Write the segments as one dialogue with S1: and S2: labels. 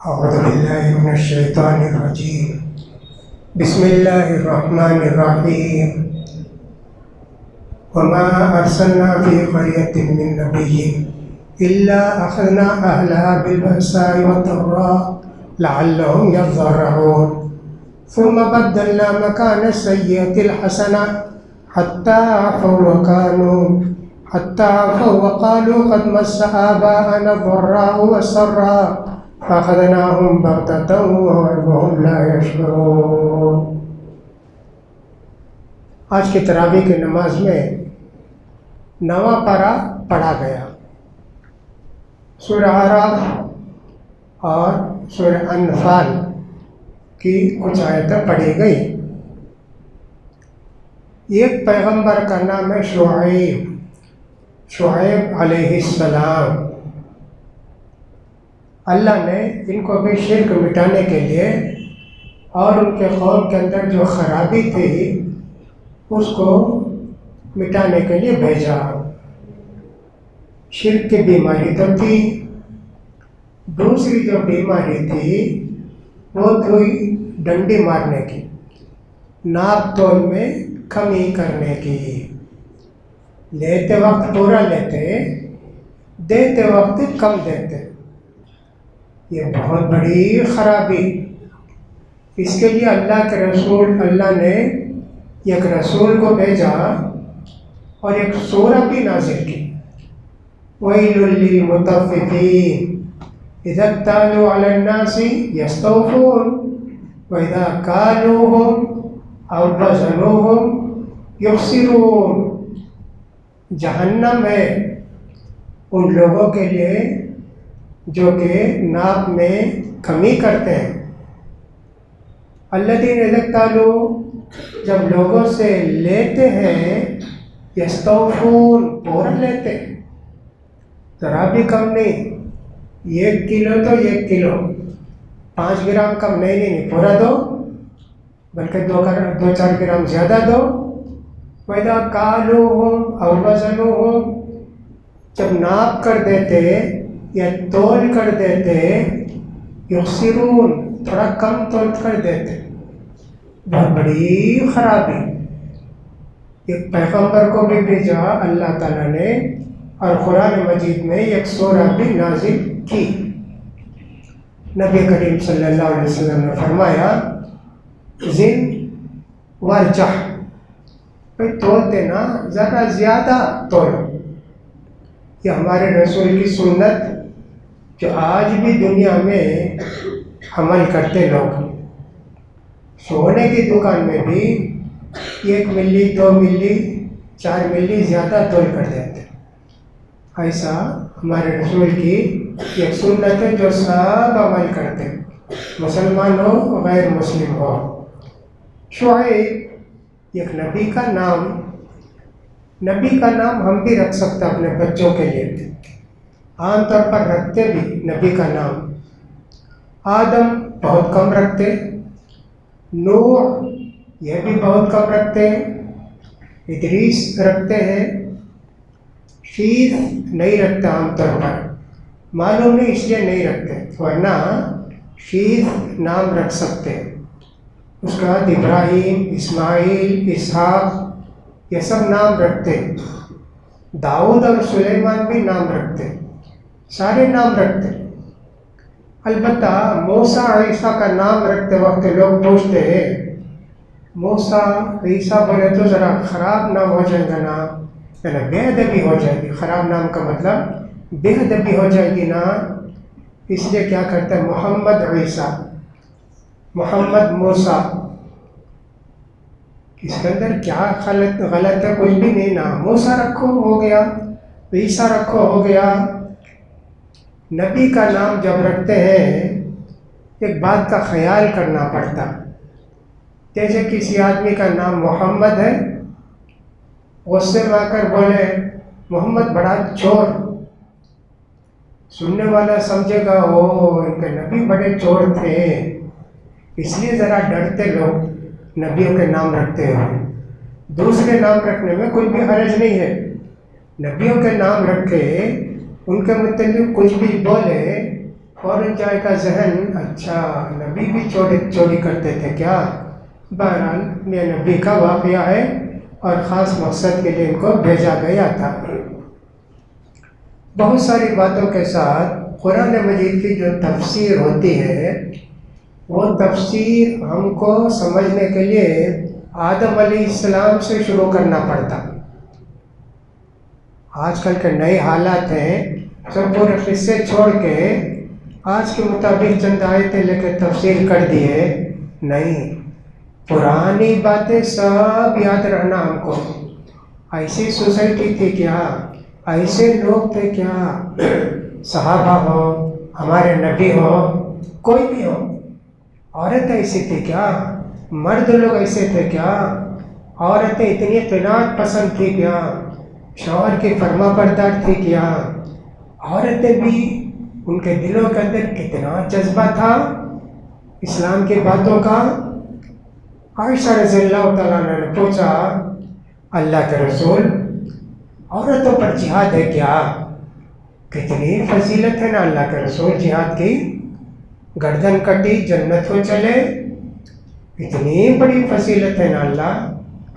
S1: أعوذ بالله من الشيطان الرجيم. بسم الله الرحمن الرحيم. وما أرسلنا في قرية من نبي إلا أخذنا أهلها بالبأساء والضراء لعلهم يضرعون ثم بدلنا مكان السيئة الحسنة حتى عفوا وقالوا قد مس آباءنا الضراء والسراء فأخذناهم بغتة وهم لا يشعرون. آج کی تراویح کی نماز میں نواں پارہ پڑھا گیا. سورہ اعراف اور سورہ انفال کی کچھ آیتیں پڑھی گئی. ایک پیغمبر کا نام ہے شعیب علیہ السلام. اللہ نے ان کو بھی شرک مٹانے کے لیے اور ان کے قوم کے اندر جو خرابی تھی اس کو مٹانے کے لیے بھیجا. شرک کی بیماری تو تھی، دوسری جو بیماری تھی وہ تھی ڈنڈی مارنے کی، ناپ تول میں کمی کرنے کی. لیتے وقت پورا لیتے، دیتے وقت کم دیتے. یہ بہت بڑی خرابی. اس کے لیے اللہ نے ایک رسول کو بھیجا اور ایک سورہ بھی نازل کی. وَيْلٌ لِّلْمُطَفِّفِينَ إِذَا اكْتَالُوا عَلَى النَّاسِ يَسْتَوْفُونَ وَإِذَا كَالُوهُمْ أَوْ وَزَنُوهُمْ يُخْسِرُونَ. جہنم ہے ان لوگوں کے لیے جو کہ ناپ میں کمی کرتے ہیں. الذین اذا اکتالوا، جب لوگوں سے لیتے ہیں، یستوفون، پورا لیتے، ذرا بھی کم نہیں. 1 کلو تو 1 کلو، 5 گرام کم نہیں پورا دو، بلکہ 2-4 گرام زیادہ دو. وَإِذَا كَالُوهُمْ أَوْ وَزَنُوهُمْ، جب ناپ کر دیتے یا تول کر دیتے، یخسرون، تھوڑا کم تول کر دیتے. بہت بڑی خرابی. ایک پیغمبر کو بھی بھیجا اللہ تعالیٰ نے اور قرآن مجید میں ایک سورہ بھی نازل کی. نبی کریم صلی اللہ علیہ وسلم نے فرمایا زن ورجح، بھائی تولتے نا ذرا زیادہ تولو. یہ ہمارے رسول کی سنت جو آج بھی دنیا میں عمل کرتے لوگ. سونے کی دکان میں بھی 1 ملی 2 ملی 4 ملی زیادہ تول کر دیتے. ایسا ہمارے رسول کی ایک سنت ہے جو سب عمل کرتے، مسلمان ہو غیر مسلم ہو. شعیب ایک نبی کا نام ہم بھی رکھ سکتے اپنے بچوں کے لیے. عام طور پر رکھتے بھی نبی کا نام. آدم بہت کم رکھتے، نوح یہ بھی بہت کم رکھتے، ادریس رکھتے ہیں، شیخ نہیں رکھتے عام طور پر. معلوم نہیں اس لیے نہیں رکھتے، ورنہ شیخ نام رکھ سکتے. اس کے بعد ابراہیم، اسماعیل، اسحاق یہ سب نام رکھتے. داؤد اور سلیمان بھی نام رکھتے، سارے نام رکھتے. البتہ موسیٰ عیسیٰ کا نام رکھتے وقت لوگ پوچھتے ہیں موسیٰ عیسیٰ بولے تو ذرا خراب نام ہو جائے گا نا، یعنی بے ادبی ہو جائے گی. خراب نام کا مطلب بے ادبی ہو جائے گی نا، اس لیے کیا کرتے ہیں محمد عیسیٰ، محمد موسیٰ. اس کے اندر کیا غلط ہے؟ کچھ بھی نہیں نا. موسیٰ رکھو ہو گیا، عیسیٰ رکھو ہو گیا. نبی کا نام جب رکھتے ہیں ایک بات کا خیال کرنا پڑتا. جیسے کسی آدمی کا نام محمد ہے، غصے میں آ کر بولے محمد بڑا چور، سننے والا سمجھے گا او ان کے نبی بڑے چور تھے. اس لیے ذرا ڈرتے لوگ نبیوں کے نام رکھتے ہیں. دوسرے نام رکھنے میں کوئی بھی حرج نہیں ہے. نبیوں کے نام رکھے، ان کے متعلق کچھ بھی بولے فوراً جائے گا ذہن اچھا نبی بھی چوری کرتے تھے کیا. بہرحال یہ نبی کا واقعہ ہے اور خاص مقصد کے لیے ان کو بھیجا گیا تھا. بہت ساری باتوں کے ساتھ قرآن مجید کی جو تفسیر ہوتی ہے وہ تفسیر ہم کو سمجھنے کے لیے آدم علیہ السلام سے شروع کرنا پڑتا. آج کل کے نئے حالات ہیں سب پورے قصے چھوڑ کے آج کے مطابق چند آیتیں لے کے تفسیر کر دیے. نہیں، پرانی باتیں سب یاد رہنا ہم کو. ایسی سوسائٹی تھی کیا، ایسے لوگ تھے کیا، صحابہ ہو، ہمارے نبی ہو، کوئی بھی ہو، عورت ایسی تھی کیا، مرد لوگ ایسے تھے کیا، عورتیں اتنی قناعت پسند تھی کیا، شوہر کی فرما بردار تھی کیا، عورتیں بھی ان کے دلوں کے اندر کتنا جذبہ تھا اسلام کی باتوں کا. عائشہ رضی اللہ تعالیٰ عنہ نے پوچھا اللہ کے رسول عورتوں پر جہاد ہے کیا؟ کتنی فضیلت ہے نا اللہ کے رسول جہاد کی، گردن کٹی جنت کو چلے، اتنی بڑی فضیلت ہے نا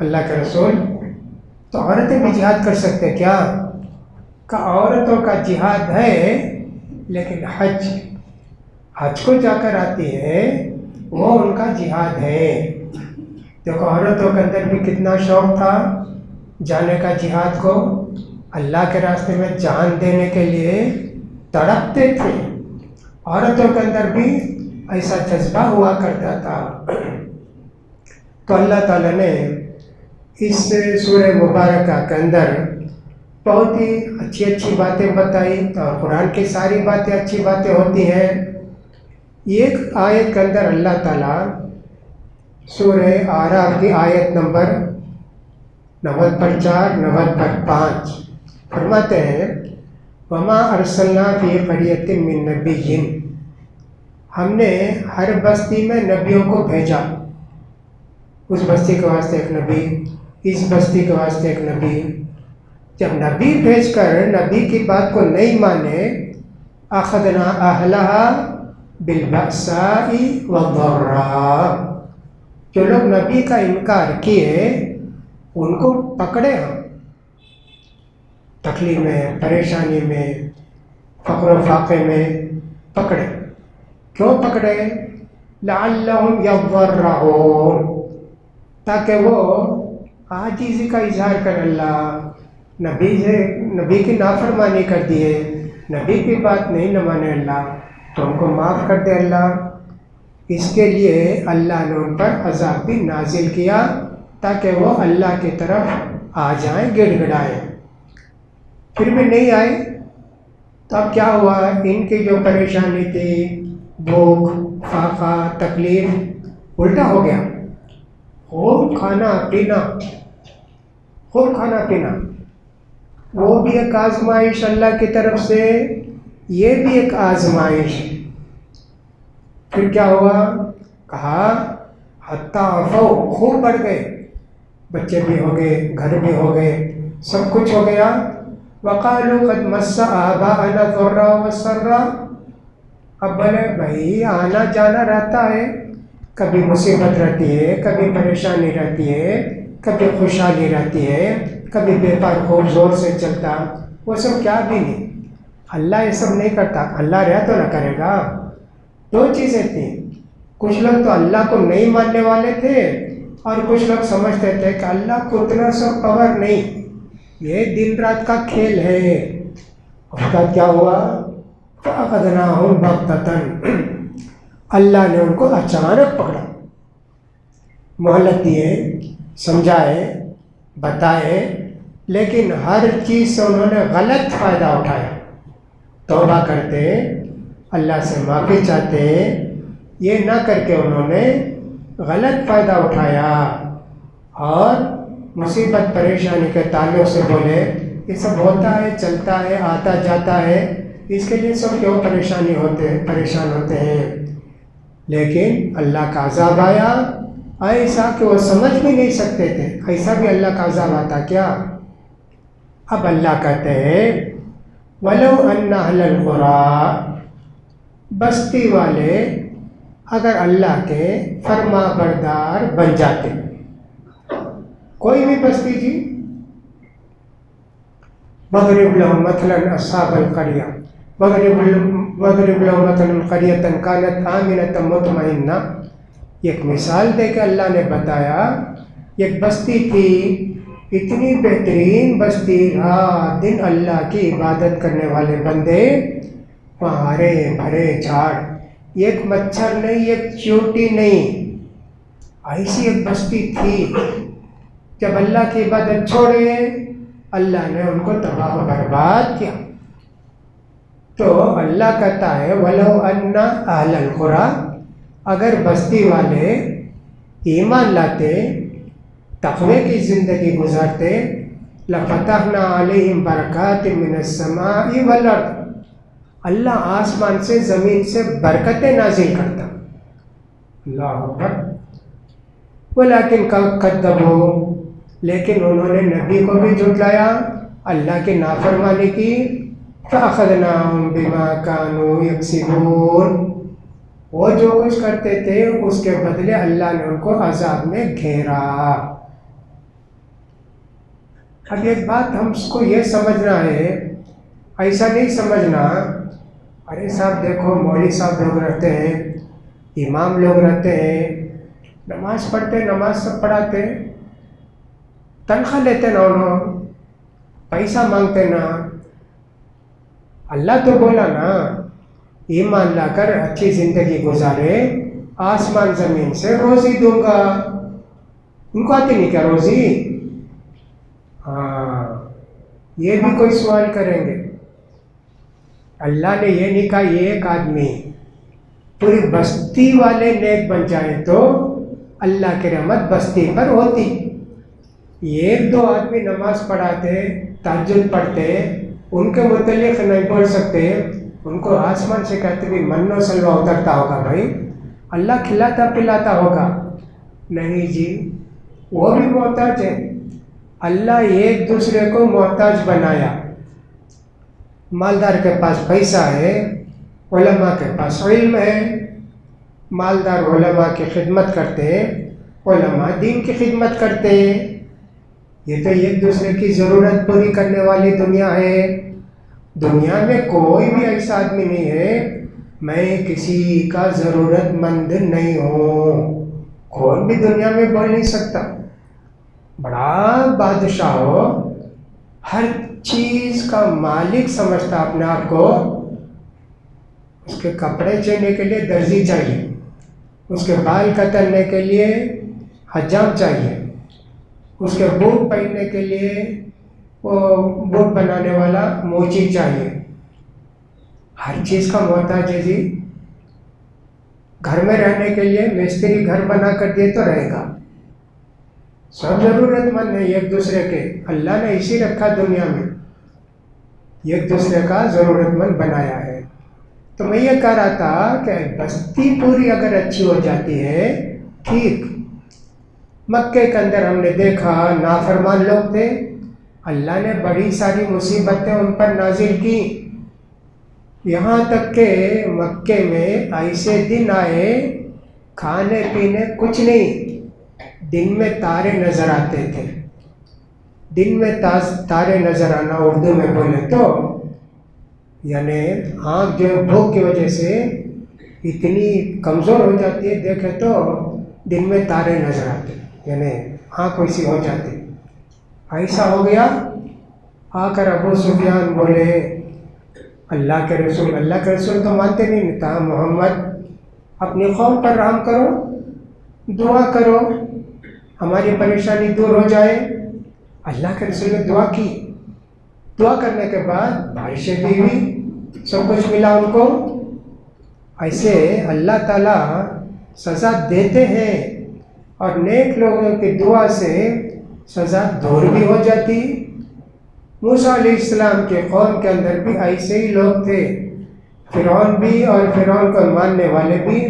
S1: اللہ کے رسول، تو عورتیں بھی جہاد کر سکتے کیا؟ کہ عورتوں کا جہاد ہے لیکن حج کو جا کر آتی ہے وہ ان کا جہاد ہے. دیکھو عورتوں کے اندر بھی کتنا شوق تھا جانے کا جہاد کو، اللہ کے راستے میں جان دینے کے لیے تڑپتے تھے. عورتوں کے اندر بھی ایسا جذبہ ہوا کرتا تھا. تو اللہ تعالیٰ نے اس سورہ مبارکہ کے اندر بہت ہی اچھی باتیں بتائی اور قرآن کی ساری باتیں اچھی باتیں ہوتی ہیں. ایک آیت کے اندر اللہ تعالیٰ سورہ اعراف کی آیت نمبر 90 پر 4 90 پر 5 فرماتے ہیں وما ارسلنا فی قریۃ من نبی، ہم نے ہر بستی میں نبیوں کو بھیجا. اس بستی کے واسطے ایک نبی، اس بستی کے واسطے ایک نبی. جب نبی بھیج کر نبی کی بات کو نہیں مانے اخذنا اہلہا بالبأساء والضراء، جو لوگ نبی کا انکار کیے ان کو پکڑے ہم تکلیف میں، پریشانی میں، فقر و فاقے میں پکڑے. کیوں پکڑے؟ لعلہم یضرعون، تاکہ وہ عاجزی کا اظہار کر اللہ نبی کی نافرمانی کر دیے، نبی کی بات نہیں نہ مانے اللہ تو ان کو معاف کر دے اللہ. اس کے لیے اللہ نے ان پر عذاب بھی نازل کیا تاکہ وہ اللہ کی طرف آ جائیں، گڑ گڑائیں. پھر بھی نہیں آئے تو اب کیا ہوا؟ ان کی جو پریشانی تھی، بھوک، فاقہ، تکلیف، الٹا ہو گیا. خوب کھانا پینا، وہ بھی ایک آزمائش اللہ کی طرف سے، یہ بھی ایک آزمائش. پھر کیا ہوا؟ کہا حتیٰ عفو، خوب بڑھ گئے، بچے بھی ہو گئے، گھر بھی ہو گئے، سب کچھ ہو گیا. وقالوا قد مس آباءنا الضراء والسراء، اب بولے بھائی آنا جانا رہتا ہے، کبھی مصیبت رہتی ہے، کبھی پریشانی رہتی ہے، کبھی خوشحالی رہتی ہے، کبھی بیپار خوب زور سے چلتا، وہ سب کیا بھی نہیں. اللہ یہ سب نہیں کرتا، اللہ رہا تو نہ کرے گا. دو چیزیں تھیں، کچھ لوگ تو اللہ کو نہیں ماننے والے تھے اور کچھ لوگ سمجھتے تھے کہ اللہ کو اتنا سب پاور نہیں، یہ دن رات کا کھیل ہے. اس کا کیا ہوا؟ فَأَخَذْنَاهُمْ بَغْتَةً، اللہ نے ان کو اچانک پکڑا، مہلت دیے، سمجھائے، بتائے، لیکن ہر چیز سے انہوں نے غلط فائدہ اٹھایا. توبہ کرتے، اللہ سے معافی چاہتے، یہ نہ کر کے انہوں نے غلط فائدہ اٹھایا اور مصیبت پریشانی کے تعلق سے بولے یہ سب ہوتا ہے، چلتا ہے، آتا جاتا ہے، اس کے لیے سب کیوں پریشان ہوتے ہیں. لیکن اللہ کا عذاب آیا ایسا کہ وہ سمجھ بھی نہیں سکتے تھے. ایسا بھی اللہ کا عذاب آتا کیا؟ اب اللہ کہتے ہیں وَلَوْ أَنَّ أَهْلَ الْقُرَىٰ، بستی والے اگر اللہ کے فرما بردار بن جاتے، کوئی بھی بستی جی، وَاضْرِبْ لَهُمْ مَثَلًا أَصْحَابَ الْقَرْيَةِ وَاضْرِبْ لَهُمْ مَثَلًا قَرْيَةً كَانَتْ آمِنَةً مُطْمَئِنَّةً، ایک مثال دے کے اللہ نے بتایا ایک بستی تھی، اتنی بہترین بستی، رات دن اللہ کی عبادت کرنے والے بندے، وہاں ہرے بھرے جھاڑ، ایک مچھر نہیں، ایک چیونٹی نہیں، ایسی ایک بستی تھی۔ جب اللہ کی عبادت چھوڑے اللہ نے ان کو تباہ و برباد کیا۔ تو اللہ کہتا ہے وَلَوْ أَنَّ أَهْلَ الْقُرَىٰ، اگر بستی والے ایمان لاتے، تقوی کی زندگی گزارتے، لَفَتَحْنَا عَلَيْهِمْ بَرَكَاتٍ مِّنَ السَّمَاءِ وَالْأَرْضِ، اللہ آسمان سے زمین سے برکتیں نازل کرتا۔ اللہ اکبر۔ وَلَٰكِنْ كَذَّبُوا، لیکن انہوں نے نبی کو بھی جھٹلایا، اللہ کی نافرمانی کی، فَأَخَذْنَاهُمْ بِمَا كَانُوا يَكْسِبُونَ، وہ جو کچھ کرتے تھے اس کے بدلے اللہ نے ان کو عذاب میں گھیرا۔ اب ایک بات ہم کو یہ سمجھنا ہے، ایسا نہیں سمجھنا ارے صاحب دیکھو مولوی صاحب لوگ رہتے ہیں، امام لوگ رہتے ہیں، نماز پڑھتے، نماز سب پڑھاتے، تنخواہ لیتے نہ، انہوں پیسہ مانگتے نا۔ اللہ تو بولا نا ایمان لا کر اچھی زندگی گزارے، آسمان زمین سے روزی دوں گا۔ ان کو آتی نہیں کیا روزی؟ ہاں، یہ بھی کوئی سوال کریں گے۔ اللہ نے یہ نہیں کہا ایک آدمی، پوری بستی والے نیک بن جائیں تو اللہ کی رحمت بستی پر ہوتی۔ ایک دو آدمی نماز پڑھاتے، تہجد پڑھتے، ان کے متعلق نہیں بول سکتے، ان کو آسمان سے کہتے بھی من و سلوہ اترتا ہوگا، بھائی اللہ کھلاتا پلاتا ہوگا؟ نہیں جی، وہ بھی محتاج ہے۔ اللہ ایک دوسرے کو محتاج بنایا۔ مالدار کے پاس پیسہ ہے، علماء کے پاس علم ہے، مالدار علماء کی خدمت کرتے، علماء دین کی خدمت کرتے۔ یہ تو ایک دوسرے کی ضرورت پوری کرنے والی دنیا ہے۔ دنیا میں کوئی بھی ایسا آدمی نہیں ہے میں کسی کا ضرورت مند نہیں ہوں، کوئی بھی دنیا میں بول نہیں سکتا۔ بڑا بادشاہ ہو، ہر چیز کا مالک سمجھتا اپنے آپ کو، اس کے کپڑے چلنے کے لیے درزی چاہیے، اس کے بال کترنے کے لیے حجام چاہیے، اس کے بوٹ پہننے کے لیے وہ بوٹ بنانے والا موچی چاہیے، ہر چیز کا محتاج ہے جی۔ گھر میں رہنے کے لیے مستری گھر بنا کر دے تو رہے گا، سب ضرورت مند ہے ایک دوسرے کے، اللہ نے اسی رکھا دنیا میں، ایک دوسرے کا ضرورت مند بنایا ہے۔ تو میں یہ کہہ رہا تھا کہ بستی پوری اگر اچھی ہو جاتی ہے ٹھیک۔ مکے کے اندر ہم نے دیکھا نافرمان لوگ تھے، اللہ نے بڑی ساری مصیبتیں ان پر نازل کی، یہاں تک کہ مکے میں ایسے دن آئے کھانے پینے کچھ نہیں، دن میں تارے نظر آتے تھے۔ دن میں تارے نظر آنا اردو میں بولے تو یعنی آنکھ جو بھوک کی وجہ سے اتنی کمزور ہو جاتی ہے، دیکھے تو دن میں تارے نظر آتے، یعنی آنکھ ویسی ہو جاتی۔ ایسا ہو گیا، آ کر ابو سفیان بولے اللہ کے رسول تو مانتے نہیں تھا، محمد اپنی قوم پر رحم کرو، دعا کرو ہماری پریشانی دور ہو جائے۔ اللہ کے رسول نے دعا کی، دعا کرنے کے بعد بارشیں بھی ہوئی، سب کچھ ملا ان کو۔ ایسے اللہ تعالیٰ سزا دیتے ہیں اور نیک لوگوں کی دعا سے سزا دور بھی ہو جاتی۔ موسیٰ علیہ السلام کے قوم کے اندر بھی ایسے ہی لوگ تھے، فرعون بھی، اور فرعون کو ماننے والے بھی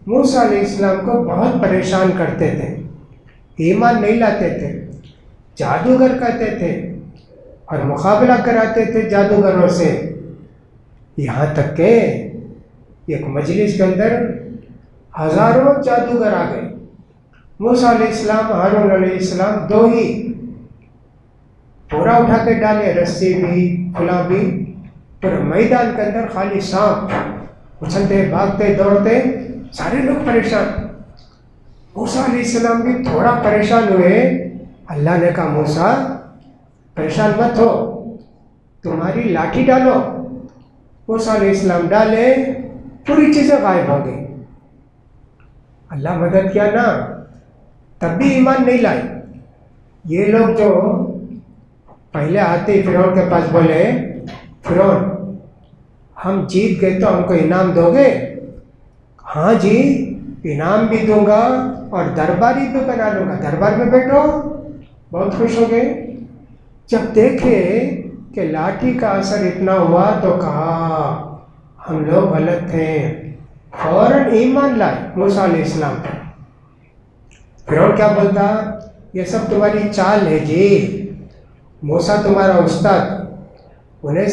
S1: موسیٰ علیہ السلام کو بہت پریشان کرتے تھے، ایمان نہیں لاتے تھے، جادوگر کہتے تھے اور مقابلہ کراتے تھے جادوگروں سے، یہاں تک کہ ایک مجلس کے اندر ہزاروں جادوگر آ گئے. موسیٰ علیہ السلام، ہارون علیہ السلام دو ہی پورا اٹھا کے ڈالے، رسی بھی کھلا بھی. پھر میدان کے اندر خالی سانپ اچھلتے بھاگتے دوڑتے، سارے لوگ پریشان. موسیٰ علیہ السلام بھی تھوڑا پریشان ہوئے. اللہ نے کہا موسیٰ پریشان مت ہو، تمہاری لاٹھی ڈالو. موسیٰ علیہ السلام ڈالے، پوری چیزیں غائب ہو گئی. اللہ مدد کیا نا، تب بھی ایمان نہیں لائے. یہ لوگ جو پہلے آتے ہی فرعون کے پاس بولے فرعون ہم جیت گئے تو ہم کو انعام دو گے؟ ہاں جی انعام بھی دوں گا اور درباری بھی بنا لوں گا، دربار میں بیٹھو. بہت خوش ہو گئے. جب دیکھے کہ لاٹھی کا اثر اتنا ہوا تو کہا ہم لوگ غلط تھے، فوراً ایمان لائے موسیٰ علیہ السلام پر. فرعون کیا بولتا؟ یہ سب تمہاری چال ہے جی، موسیٰ تمہارا استاد، انہیں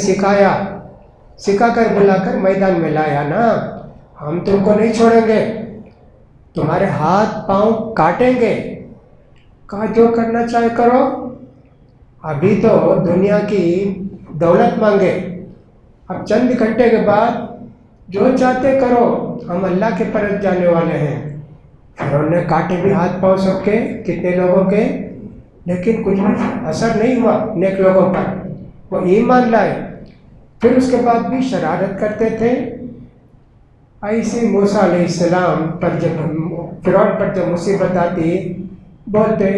S1: سکھا کر بلا کر میدان میں لایا نا، ہم تم کو نہیں چھوڑیں گے، تمہارے ہاتھ پاؤں کاٹیں گے. کہا جو کرنا چاہے کرو، ابھی تو دنیا کی دولت مانگے، اب چند گھنٹے کے بعد جو چاہتے کرو، ہم اللہ کے طرف جانے والے ہیں. فرعون نے کاٹے بھی ہاتھ پاؤں سب کے، کتنے لوگوں کے، لیکن کچھ بھی اثر نہیں ہوا نیک لوگوں پر، وہ ایمان لائے. پھر اس کے بعد بھی شرارت کرتے تھے. ایسے موسیٰ علیہ السلام پر جب فرعون پر جب مصیبت آتی بولتے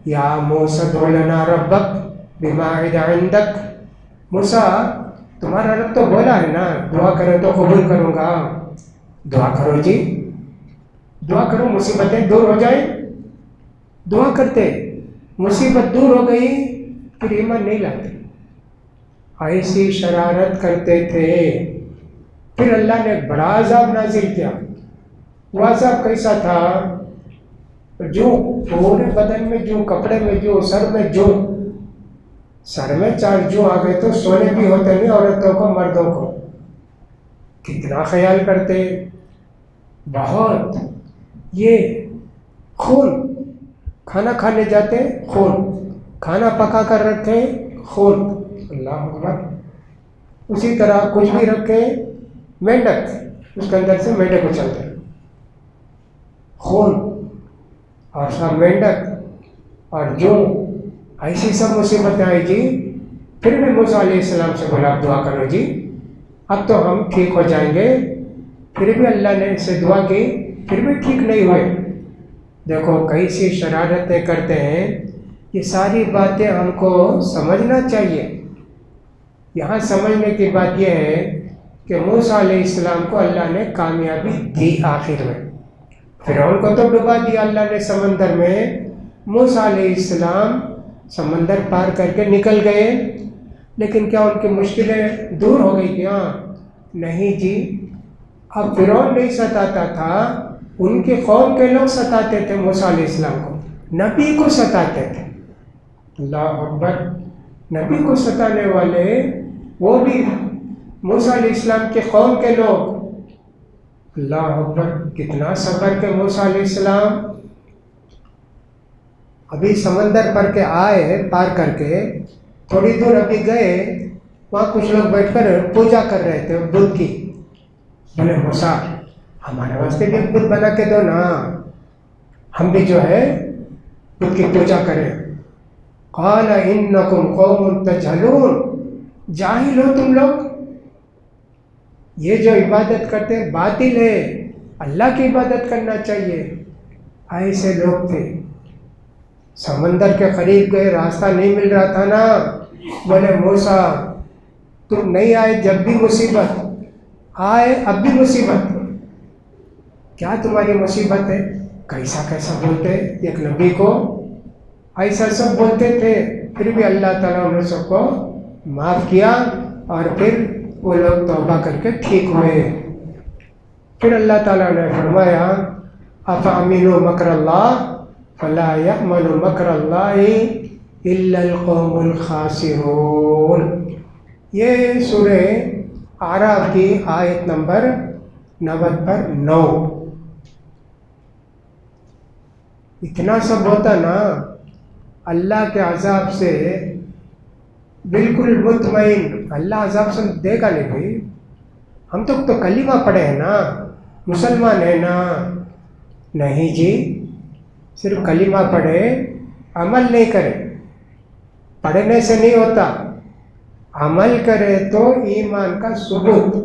S1: یا موسیٰ ادع لنا ربک بما عہد عندک، موسیٰ تمہارا رب تو بولا ہے نا دعا کرو تو قبول کروں گا، دعا کرو جی، دعا کرو مصیبتیں دور ہو جائیں. دعا کرتے، مصیبت دور ہو گئی پھر ایمان نہیں لاتے. ایسی شرارت کرتے تھے. پھر اللہ نے بڑا عذاب نازل کیا. وہ عذاب کیسا تھا؟ جو پورے بدن میں جو، کپڑے میں جو، سر میں جو، سر میں 4 جو آ گئے تو سونے بھی ہوتے نہیں عورتوں کو مردوں کو. کتنا خیال کرتے، بہت. یہ خون، کھانا کھانے جاتے خون، کھانا پکا کر رکھے خون، اللہ اکبر. اسی طرح کچھ بھی رکھے، مینڈک اس کے اندر سے مینڈک اچھلتے، خون اور سب مینڈک اور جو، ایسی سب مصیبتیں آئی جی. پھر بھی موسیٰ علیہ السلام سے بولا اب دعا کرو جی، اب تو ہم ٹھیک ہو جائیں گے. پھر بھی اللہ نے اس سے دعا کی، پھر بھی ٹھیک نہیں ہوئے. دیکھو کیسی شرارتیں کرتے ہیں. یہ ساری باتیں ہم کو سمجھنا چاہیے. یہاں سمجھنے کی بات یہ ہے کہ موسیٰ علیہ السلام کو اللہ نے کامیابی دی آخر میں. فرعون کو تو ڈبا دیا اللہ نے سمندر میں، موسیٰ علیہ السلام سمندر پار کر کے نکل گئے. لیکن کیا ان کی مشکلیں دور ہو گئی کیا؟ نہیں جی. اب فرعون نہیں ستاتا تھا، ان کے قوم کے لوگ ستاتے تھے موسیٰ علیہ السلام کو، نبی کو ستاتے تھے. اللہ اکبر. نبی کو ستانے والے وہ بھی موسیٰ علیہ السلام کے قوم کے لوگ. اللہ اکبر. کتنا صبر کے موسیٰ علیہ السلام. ابھی سمندر پر کے آئے، پار کر کے تھوڑی دور ابھی گئے، وہاں کچھ لوگ بیٹھ کر پوجا کر رہے تھے بدھ کی. بولے موسیٰ ہمارے واسطے بھی بدھ بنا کے دو نا، ہم بھی جو ہے بدھ کی پوجا کریں. قال انکم قوم تجہلون، جاہل ہو تم لوگ، یہ جو عبادت کرتے ہیں باطل ہے، اللہ کی عبادت کرنا چاہیے. ایسے لوگ تھے. سمندر کے قریب گئے، راستہ نہیں مل رہا تھا نا. بولے موسیٰ تم نہیں آئے جب بھی مصیبت، آئے اب بھی مصیبت، کیا تمہاری مصیبت ہے؟ کیسا کیسا بولتے ایک نبی کو، ایسا سب بولتے تھے. پھر بھی اللہ تعالیٰ نے سب کو معاف کیا اور پھر وہ لوگ توبہ کر کے ٹھیک ہوئے. پھر اللہ تعالیٰ نے فرمایا افامنوا مکر اللہ فلا یأمن مکر اللہ الا القوم الخاسرون. یہ سورہ اعراف کی آیت نمبر 90 پر 9. اتنا سب ہوتا نا، اللہ کے عذاب سے بالکل مطمئن. اللہ عذاب سے دے گا نہیں بھائی. ہم تو کلمہ پڑھے ہیں نا، مسلمان ہیں نا. نہیں جی، صرف کلمہ پڑھے عمل نہیں کرے. پڑھنے سے نہیں ہوتا، عمل کرے تو ایمان کا ثبوت.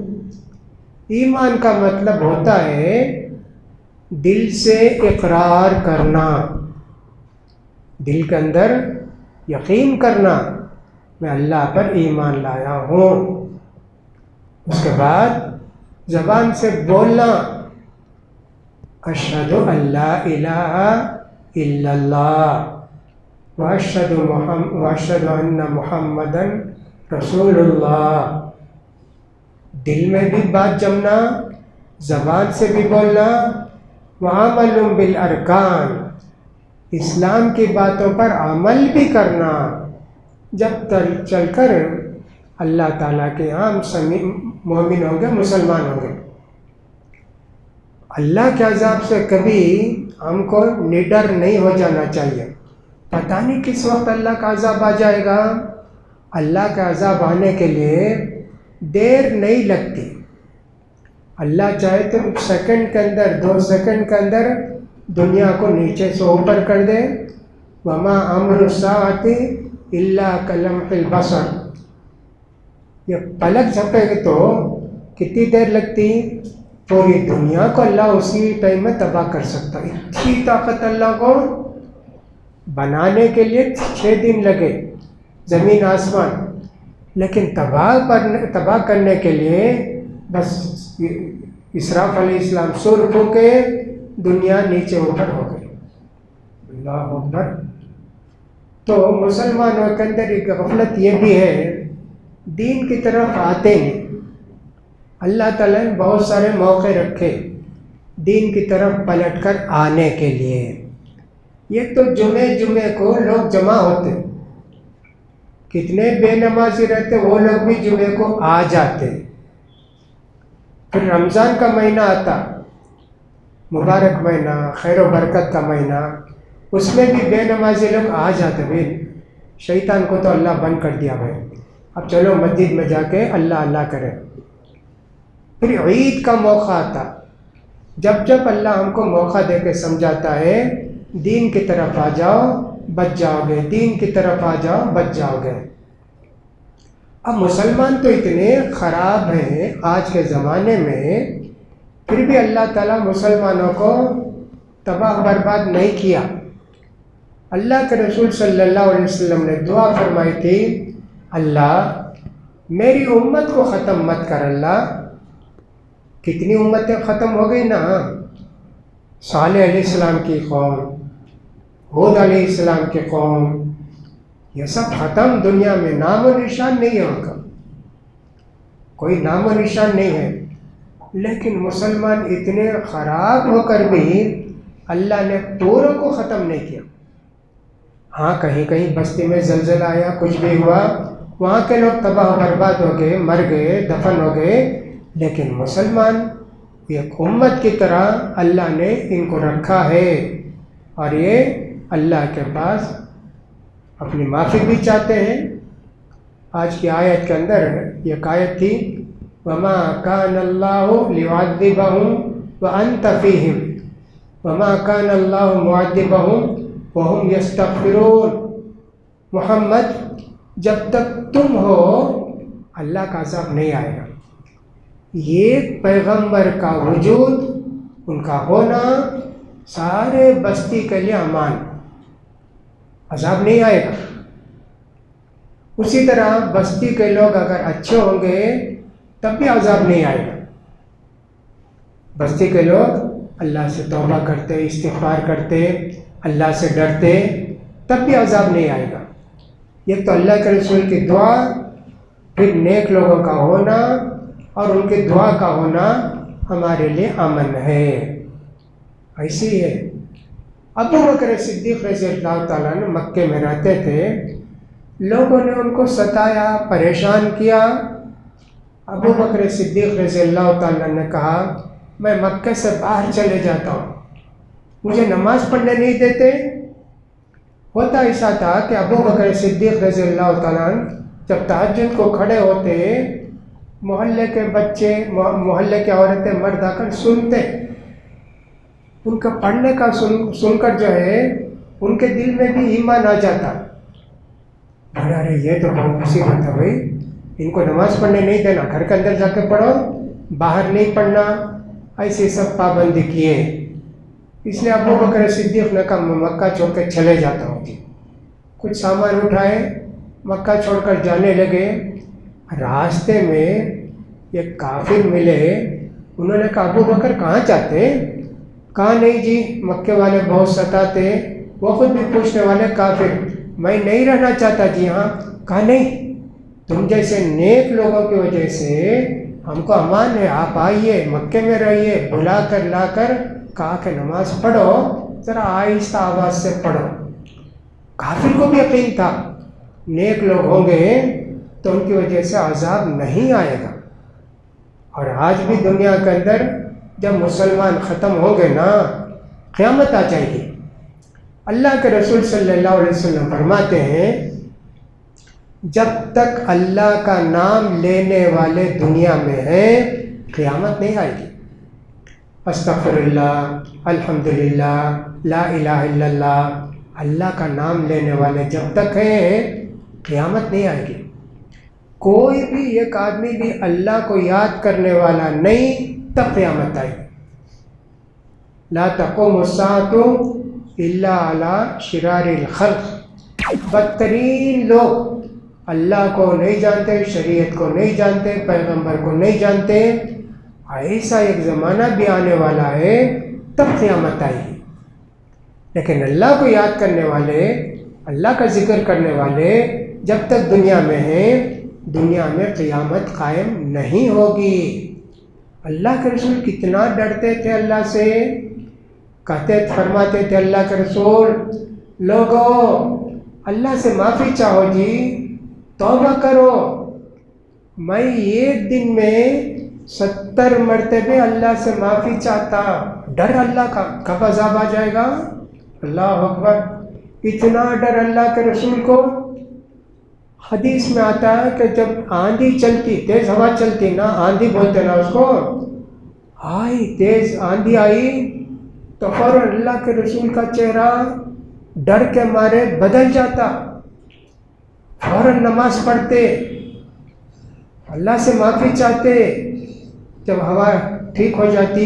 S1: ایمان کا مطلب ہوتا ہے دل سے اقرار کرنا، دل کے اندر یقین کرنا میں اللہ پر ایمان لایا ہوں. اس کے بعد زبان سے بولنا اشہد ان لا الہ الا اللہ واشہد ان محمدا رسول اللہ. دل میں بھی بات جمنا، زبان سے بھی بولنا. وعمل بالارکان، اسلام کی باتوں پر عمل بھی کرنا، جب تک چل کر اللہ تعالیٰ کے عام مومن ہوں گے، مسلمان ہوں گے. اللہ کے عذاب سے کبھی ہم کو نڈر نہیں ہو جانا چاہیے. پتہ نہیں کس وقت اللہ کا عذاب آ جائے گا. اللہ کا عذاب آنے کے لیے دیر نہیں لگتی. اللہ چاہے تو سیکنڈ کے اندر، 2 سیکنڈ کے اندر دنیا کو نیچے سے اوپر کر دے. وما امر الساعۃ الا کلمح البصر. یہ پلک جھپے گی تو کتنی دیر لگتی؟ پوری دنیا کو اللہ اسی ٹائم میں تباہ کر سکتا ہے. اتنی طاقت اللہ کو بنانے کے لیے 6 دن لگے، زمین آسمان. لیکن تباہ کرنے کے لیے بس اسراف علیہ السلام سور پھونکے، دنیا نیچے اوپر ہو گئی. اللہ اکبر. تو مسلمانوں کے اندر ایک غفلت یہ بھی ہے، دین کی طرف آتے نہیں. اللہ تعالیٰ نے بہت سارے موقع رکھے دین کی طرف پلٹ کر آنے کے لیے. یہ تو جمعے کو لوگ جمع ہوتے، کتنے بے نمازی رہتے وہ لوگ بھی جمعے کو آ جاتے. پھر رمضان کا مہینہ آتا، مبارک مہینہ، خیر و برکت کا مہینہ، اس میں بھی بے نمازی لوگ آ جاتے. بھائی شیطان کو تو اللہ بند کر دیا بھائی، اب چلو مسجد میں جا کے اللہ کرے. پھر عید کا موقع آتا، جب اللہ ہم کو موقع دے کے سمجھاتا ہے دین کی طرف آ جاؤ بچ جاؤ گے، دین کی طرف آ جاؤ بچ جاؤ گے. اب مسلمان تو اتنے خراب ہیں آج کے زمانے میں، پھر بھی اللہ تعالیٰ مسلمانوں کو تباہ برباد نہیں کیا. اللہ کے رسول صلی اللہ علیہ وسلم نے دعا فرمائی تھی، اللہ میری امت کو ختم مت کر. اللہ کتنی امتیں ختم ہو گئی نا. صالح علیہ السلام کی قوم، ہود علیہ السلام کی قوم، یہ سب ختم. دنیا میں نام و نشان نہیں ہے ان کا، کوئی نام و نشان نہیں ہے. لیکن مسلمان اتنے خراب ہو کر بھی اللہ نے پوروں کو ختم نہیں کیا. ہاں کہیں کہیں بستی میں زلزلہ آیا، کچھ بھی ہوا، وہاں کے لوگ تباہ و برباد ہو گئے، مر گئے، دفن ہو گئے. لیکن مسلمان ایک امت کی طرح اللہ نے ان کو رکھا ہے، اور یہ اللہ کے پاس اپنی معافی بھی چاہتے ہیں. آج کی آیت کے اندر ایک آیت تھی، وَمَا كَانَ اللَّهُ لِيُعَذِّبَهُمْ وَأَنْتَ فِيهِمْ وَمَا كَانَ اللَّهُ مُعَذِّبَهُمْ وَهُمْ يَسْتَغْفِرُونَ. محمد جب تک تم ہو اللہ کا عذاب نہیں آئے گا. یہ پیغمبر کا وجود، ان کا ہونا سارے بستی کے لیے امان، عذاب نہیں آئے گا. اسی طرح بستی کے لوگ اگر اچھے ہوں گے تب بھی عذاب نہیں آئے گا. بستی کے لوگ اللہ سے توبہ کرتے، استغفار کرتے، اللہ سے ڈرتے، تب بھی عذاب نہیں آئے گا. یہ تو اللہ کے رسول کی دعا، پھر نیک لوگوں کا ہونا اور ان کی دعا کا ہونا ہمارے لیے امن ہے. ایسی ہے. ابو بکر صدیق رضی اللہ تعالیٰ نے مکے میں رہتے تھے، لوگوں نے ان کو ستایا، پریشان کیا. ابو بکر صدیق رضی اللہ تعالیٰ نے کہا میں مکے سے باہر چلے جاتا ہوں، مجھے نماز پڑھنے نہیں دیتے۔ ہوتا ایسا تھا کہ ابو بکر صدیق رضی اللہ تعالیٰ عنہ جب تہجد کو کھڑے ہوتے، محلے کے بچے، محلے کی عورتیں، مرد آ کر سنتے، ان کا پڑھنے کا سن کر جو ہے ان کے دل میں بھی ایمان آ جاتا۔ ارے یہ تو بہت مصیبت ہے بھائی، ان کو نماز پڑھنے نہیں دینا، گھر کے اندر جا کے پڑھو، باہر نہیں پڑھنا، ایسے سب پابندی کیے۔ اس لیے ابو بکر صدیق نے کہا میں مکہ چھوڑ کے چلے جاتا ہوں۔ کچھ سامان اٹھائے، مکہ چھوڑ کر جانے لگے۔ راستے میں ایک کافر ملے، انہوں نے کہا ابو بکر کہاں جاتے؟ کہا نہیں جی مکے والے بہت ستاتے، وہ خود بھی پوچھنے والے کافر، میں نہیں رہنا چاہتا جی ہاں۔ کہا نہیں، تم جیسے نیک لوگوں کی وجہ سے ہم کو امان ہے، آپ آئیے مکے میں رہیے، بلا کر لا کر کہا کہ نماز پڑھو، ذرا آہستہ آواز سے پڑھو۔ کافر کو بھی یقین تھا نیک لوگ ہوں گے تو ان کی وجہ سے عذاب نہیں آئے گا۔ اور آج بھی دنیا کے اندر جب مسلمان ختم ہوں گے نا، قیامت آ جائے گی۔ اللہ کے رسول صلی اللہ علیہ وسلم فرماتے ہیں جب تک اللہ کا نام لینے والے دنیا میں ہیں قیامت نہیں آئے گی۔ استغفر اللہ، الحمدللہ، لا الہ الا اللہ، اللہ کا نام لینے والے جب تک ہیں قیامت نہیں آئے گی۔ کوئی بھی ایک آدمی بھی اللہ کو یاد کرنے والا نہیں تب قیامت آئے گی۔ لا تقوم الساعة الا علی شرار الخلق، بدترین لوگ اللہ کو نہیں جانتے، شریعت کو نہیں جانتے، پیغمبر کو نہیں جانتے، ایسا ایک زمانہ بھی آنے والا ہے تب قیامت آئے گی۔ لیکن اللہ کو یاد کرنے والے، اللہ کا ذکر کرنے والے جب تک دنیا میں ہیں، دنیا میں قیامت قائم نہیں ہوگی۔ اللہ کے رسول کتنا ڈرتے تھے اللہ سے، فرماتے تھے اللہ کے رسول لوگوں اللہ سے معافی چاہو جی، توبہ کرو، میں ایک دن میں 70 مرتبے اللہ سے معافی چاہتا، ڈر اللہ کا کب عذاب آ جائے گا۔ اللہ اکبر، اتنا ڈر اللہ کے رسول کو۔ حدیث میں آتا ہے کہ جب آندھی چلتی، تیز ہوا چلتی نا، آندھی بولتے نا اس کو، آئی تیز آندھی آئی تو فوراً اللہ کے رسول کا چہرہ ڈر کے مارے بدل جاتا، فوراً نماز پڑھتے، اللہ سے معافی چاہتے۔ جب ہوا ٹھیک ہو جاتی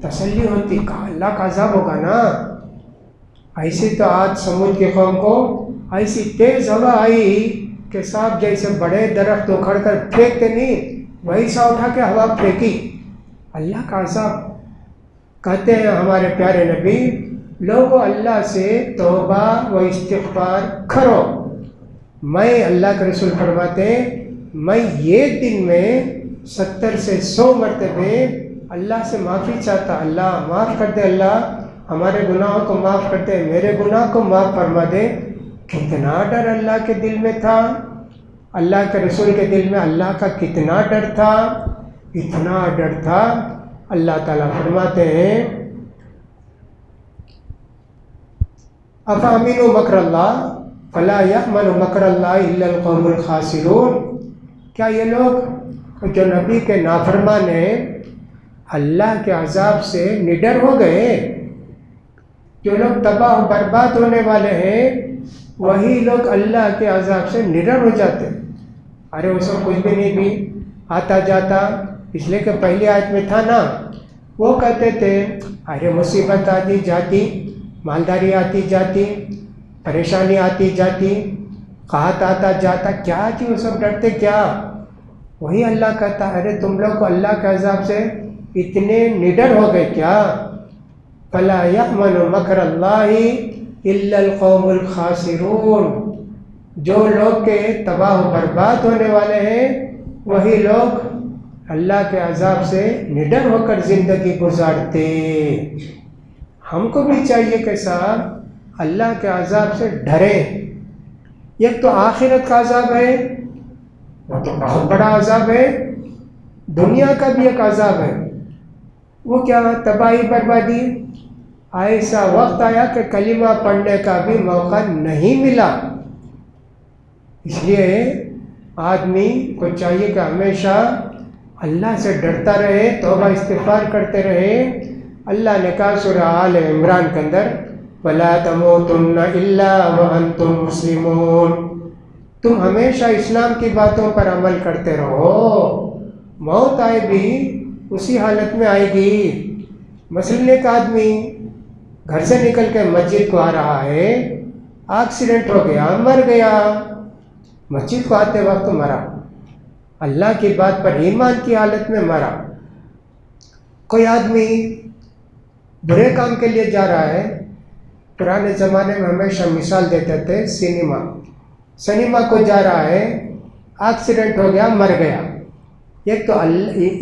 S1: تسلی ہوتی، کہا اللہ کا عذاب ہوگا نا۔ ایسی تو آج سمود کی قوم کو ایسی تیز ہوا آئی کہ صاحب جیسے بڑے درخت اکھڑ کر پھینکتے نہیں، وہی سا اٹھا کے ہوا پھینکی، اللہ کا عذاب۔ کہتے ہیں ہمارے پیارے نبی لوگوں اللہ سے توبہ و استغفار کرو۔ میں اللہ کے رسول فرماتے ہیں میں ایک دن میں 70 سے 100 مرتبے اللہ سے معافی چاہتا، اللہ معاف کر دے، اللہ ہمارے گناہوں کو معاف کر دے، میرے گناہ کو معاف فرما دے۔ کتنا ڈر اللہ کے دل میں تھا، اللہ کے رسول کے دل میں اللہ کا کتنا ڈر تھا، اتنا ڈر تھا۔ اللہ تعالیٰ فرماتے ہیں افامنوا مکر اللہ فلا یأمن مکر اللہ الا القوم الخاسرون، کیا یہ لوگ جو نبی کے نافرمان ہیں اللہ کے عذاب سے نڈر ہو گئے؟ جو لوگ تباہ و برباد ہونے والے ہیں وہی لوگ اللہ کے عذاب سے نڈر ہو جاتے۔ ارے اس کو کچھ بھی نہیں بھی آتا جاتا، اس لیے کہ پہلی آیت میں تھا نا، وہ کہتے تھے ارے مصیبت آتی جاتی، مالداری آتی جاتی، پریشانی آتی جاتی، قحط آتا جاتا، کیا جی وہ سب ڈرتے کیا؟ وہی اللہ کہتا ارے تم لوگ کو اللہ کے عذاب سے اتنے نڈر ہو گئے کیا؟ فلا یأمن مکر اللہ الا القوم الخاسرون، جو لوگ کے تباہ و برباد ہونے والے ہیں وہی لوگ اللہ کے عذاب سے نڈر ہو کر زندگی گزارتے۔ ہم کو بھی چاہیے کہ صاحب اللہ کے عذاب سے ڈریں۔ ایک تو آخرت کا عذاب ہے، وہ تو بہت بڑا عذاب ہے، دنیا کا بھی ایک عذاب ہے۔ وہ کیا تباہی بربادی. ایسا وقت آیا کہ کلمہ پڑھنے کا بھی موقع نہیں ملا. اس لیے آدمی کو چاہیے کہ ہمیشہ اللہ سے ڈرتا رہے، توبہ استغفار کرتے رہے. اللہ نے کہا سورہ آل عمران کے اندر وَلَا تَمُوتُنَّ إِلَّا وَأَنْتُمْ مُسْلِمُونَ، تم ہمیشہ اسلام کی باتوں پر عمل کرتے رہو. موت آئے بھی اسی حالت میں آئے گی. مثلاً ایک آدمی گھر سے نکل کے مسجد کو آ رہا ہے، ایکسیڈنٹ ہو گیا، مر گیا. مسجد کو آتے وقت مرا، اللہ کی بات پر ایمان کی حالت میں مرا. کوئی آدمی برے کام کے لیے جا رہا ہے. پرانے زمانے میں ہمیشہ مثال دیتے تھے سنیما کو جا رہا ہے، ایکسیڈنٹ ہو گیا، مر گیا. ایک تو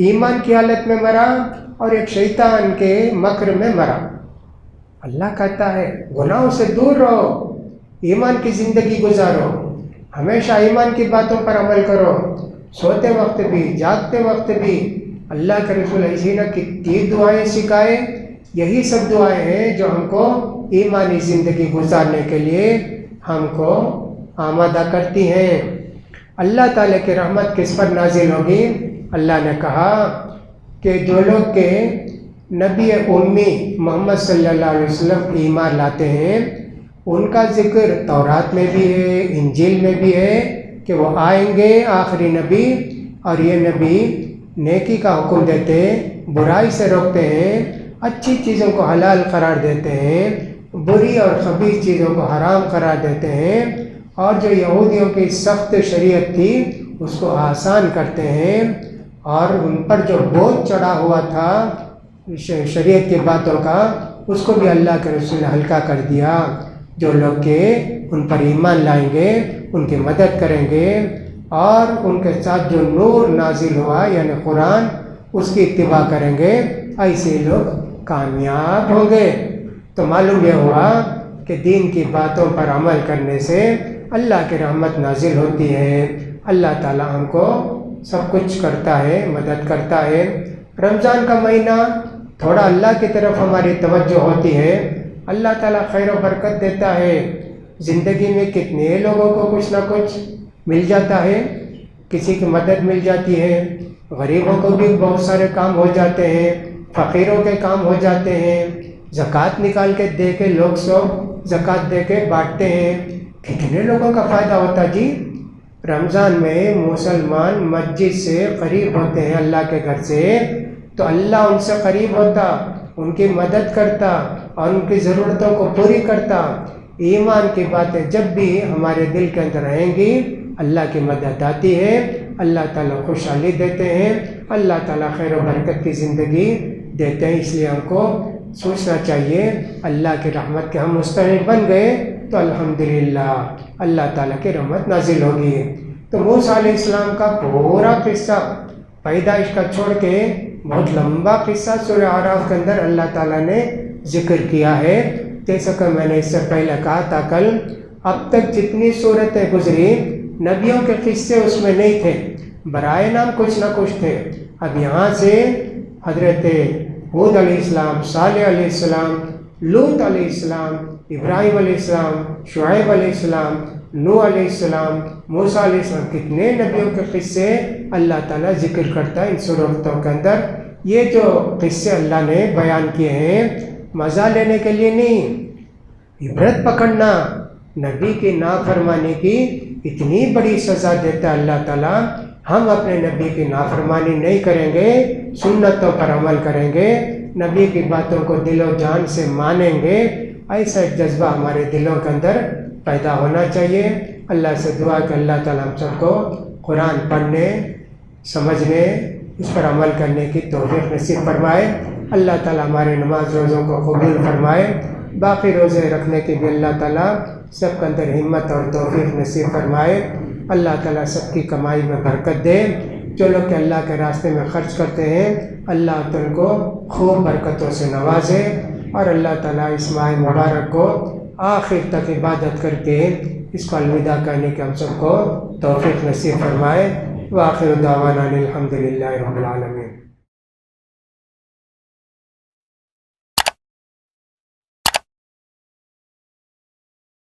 S1: ایمان کی حالت میں مرا اور ایک شیطان کے مکر میں مرا. اللہ کہتا ہے گناہوں سے دور رہو، ایمان کی زندگی گزارو، ہمیشہ ایمان کی باتوں پر عمل کرو. سوتے وقت بھی جاگتے وقت بھی اللہ کے رسول ایسی نہ کتنی دعائیں سکھائے. یہی سب دعائیں ہیں جو ہم کو ایمانی زندگی گزارنے کے لیے ہم کو آمادہ کرتی ہیں. اللہ تعالیٰ کی رحمت کس پر نازل ہوگی؟ اللہ نے کہا کہ جو لوگ کے نبی امی محمد صلی اللہ علیہ وسلم ایمان لاتے ہیں، ان کا ذکر تورات میں بھی ہے، انجیل میں بھی ہے کہ وہ آئیں گے آخری نبی، اور یہ نبی نیکی کا حکم دیتے ہیں، برائی سے روکتے ہیں، اچھی چیزوں کو حلال قرار دیتے ہیں، بری اور خبیث چیزوں کو حرام قرار دیتے ہیں، اور جو یہودیوں کی سخت شریعت تھی اس کو آسان کرتے ہیں، اور ان پر جو بوجھ چڑھا ہوا تھا شریعت کی باتوں کا اس کو بھی اللہ کے رسول نے ہلکا کر دیا. جو لوگ کہ ان پر ایمان لائیں گے، ان کی مدد کریں گے، اور ان کے ساتھ جو نور نازل ہوا یعنی قرآن اس کی اتباع کریں گے، ایسے لوگ کامیاب ہوں گے. تو معلوم یہ ہوا کہ دین کی باتوں پر عمل کرنے سے اللہ کی رحمت نازل ہوتی ہے. اللہ تعالی ہم کو سب کچھ کرتا ہے، مدد کرتا ہے. رمضان کا مہینہ تھوڑا اللہ کی طرف ہماری توجہ ہوتی ہے، اللہ تعالیٰ خیر و برکت دیتا ہے. زندگی میں کتنے لوگوں کو کچھ نہ کچھ مل جاتا ہے، کسی کی مدد مل جاتی ہے، غریبوں کو بھی بہت سارے کام ہو جاتے ہیں، فقیروں کے کام ہو جاتے ہیں، زکوٰۃ نکال کے دے کے لوگ سب زکوٰۃ دے کے بانٹتے ہیں. کتنے لوگوں کا فائدہ ہوتا جی. رمضان میں مسلمان مسجد سے قریب ہوتے ہیں اللہ کے گھر سے، تو اللہ ان سے قریب ہوتا، ان کی مدد کرتا اور ان کی ضرورتوں کو پوری کرتا. ایمان کی باتیں جب بھی ہمارے دل کے اندر رہیں گی اللہ کی مدد آتی ہے، اللہ تعالیٰ خوشحالی دیتے ہیں، اللہ تعالیٰ خیر و برکت کی زندگی دیتے ہیں. اس لیے ہم کو سوچنا چاہیے اللہ کی رحمت کے ہم مستحق بن گئے تو الحمدللہ اللہ تعالیٰ کی رحمت نازل ہوگی. تو موسیٰ علیہ السلام کا پورا قصہ پیدائش کا چھوڑ کے بہت لمبا قصہ سورہ اعراف کے اندر اللہ تعالیٰ نے ذکر کیا ہے. جیسا کہ میں نے اس سے پہلے کہا تھا کل، اب تک جتنی صورتیں گزری نبیوں کے قصے اس میں نہیں تھے، برائے نام کچھ نہ کچھ تھے. اب یہاں سے حضرت ہود علیہ السلام، صالح علیہ السلام، لوط علیہ السلام، ابراہیم علیہ السلام، شعیب علیہ السلام، نوح علیہ السلام، موسیٰ علیہ السلام، کتنے نبیوں کے قصے اللہ تعالیٰ ذکر کرتا ہے ان صورتوں کے اندر. یہ جو قصے اللہ نے بیان کیے ہیں مزہ لینے کے لیے نہیں، عبرت پکڑنا. نبی کی نافرمانی کی اتنی بڑی سزا دیتا ہے اللہ تعالیٰ. ہم اپنے نبی کی نافرمانی نہیں کریں گے، سنتوں پر عمل کریں گے، نبی کی باتوں کو دل و جان سے مانیں گے. ایسا ایک جذبہ ہمارے دلوں کے اندر پیدا ہونا چاہیے. اللہ سے دعا کہ اللہ تعالیٰ ہم سب کو قرآن پڑھنے، سمجھنے، اس پر عمل کرنے کی توفیق نصیب فرمائے. اللہ تعالیٰ ہمارے نماز روزوں کو قبول فرمائے. باقی روزے رکھنے کی بھی اللہ تعالیٰ سب کے اندر ہمت اور توفیق نصیب فرمائے. اللہ تعالیٰ سب کی کمائی میں برکت دے. جو لوگ کہ اللہ کے راستے میں خرچ کرتے ہیں اللہ تو ان کو خوب برکتوں سے نوازے، اور اللہ تعالیٰ اس ماہ مبارک کو آخر تک عبادت کر کے اس کو الوداع کہنے کے ہم سب کو توفیق نصیب فرمائے. وآخر دعوانا الحمدللہ رب العالمین.